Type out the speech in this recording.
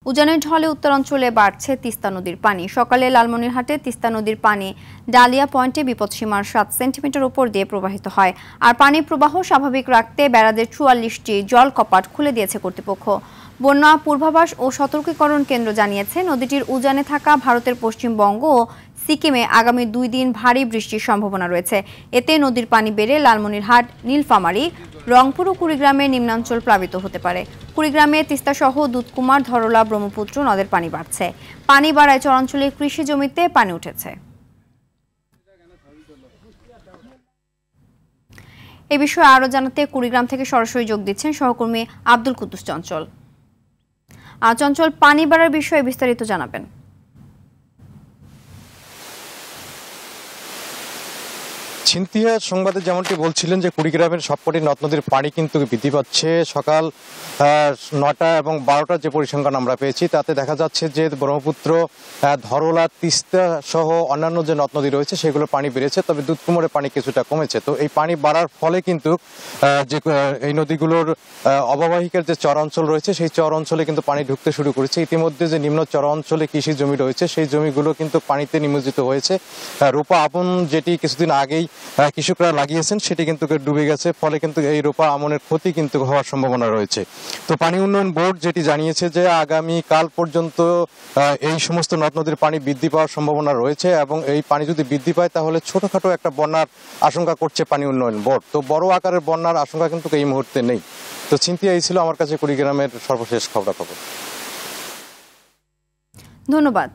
উজানের ঢলে উত্তরাঞ্চলে বাড়ছে তিস্তা নদীর পানি। সকালে লালমনিরহাটে তিস্তা নদীর পানি ডালিয়া পয়েন্টে বিপদসীমার 7 সেন্টিমিটার উপর দিয়ে প্রবাহিত হয়। আর পানির প্রবাহ স্বাভাবিক রাখতে ব্যারাজের 44টি জল কপাট খুলে দিয়েছে কর্তৃপক্ষ। বন্যা পূর্বাভাস ও সতর্কীকরণ কেন্দ্র জানিয়েছে, নদীটির উজানে থাকা ভারতের পশ্চিমবঙ্গ ও সিকিমে আগামী 2 দিন ভারী বৃষ্টির সম্ভাবনা রয়েছে। এতে নদীর পানি বেড়ে লালমনিরহাট, নীলফামারী, রংপুর ও কুড়িগ্রামে নিম্নাঞ্চল প্লাবিত হতে পারে। কুড়িগ্রামে তিস্তাসহ দুধকুমার, ধরলা, ব্রহ্মপুত্র নদের পানি বাড়ছে। পানি বাড়ায় চরাঞ্চলের কৃষি জমিতে পানি উঠেছে। এ বিষয়ে আরও জানাতে কুড়িগ্রাম থেকে সরাসরি যোগ দিচ্ছেন সহকর্মী আব্দুল কুদ্দুস চঞ্চল। চঞ্চল, পানি বাড়ার বিষয়ে বিস্তারিত জানাবেন। ছিনতিয়া সংবাদে যেমনটি বলছিলেন যে কুড়িগ্রামের সবকটি নদ নদীর পানি কিন্তু বৃদ্ধি পাচ্ছে। সকাল 9টা এবং 12টার যে পরিসংখ্যান আমরা পেয়েছি তাতে দেখা যাচ্ছে যে ব্রহ্মপুত্র, ধরলা, তিস্তা সহ অন্যান্য যে নদ নদী রয়েছে সেগুলো পানি বেড়েছে, তবে দুধকুমারের পানি কিছুটা কমেছে। তো এই পানি বাড়ার ফলে কিন্তু যে এই নদীগুলোর অববাহিকার যে চর অঞ্চল রয়েছে সেই চর অঞ্চলে কিন্তু পানি ঢুকতে শুরু করেছে। ইতিমধ্যে যে নিম্ন চর অঞ্চলে কৃষি জমি রয়েছে সেই জমিগুলো কিন্তু পানিতে নিমজ্জিত হয়েছে। রোপা আপন যেটি কিছুদিন আগেই কৃষকরা লাগিয়েছেন সেটি কিন্তু ডুবে গেছে, ফলে কিন্তু এই রোপা আমনের ক্ষতি কিন্তু হওয়ার সম্ভাবনা রয়েছে। তো পানি উন্নয়ন বোর্ড যেটি জানিয়েছে যে আগামী কাল পর্যন্ত এই সমস্ত নদ নদীর পানি বৃদ্ধি পাওয়ার সম্ভাবনা রয়েছে এবং এই পানি যদি বৃদ্ধি পায় তাহলে ছোটখাটো একটা বন্যার আশঙ্কা করছে পানি উন্নয়ন বোর্ড। তো বড় আকারের বন্যার আশঙ্কা কিন্তু এই মুহূর্তে নেই। তো ছিনতিয়া এই ছিল আমার কাছে কুড়িগ্রামের সর্বশেষ খবরাখবর। ধন্যবাদ।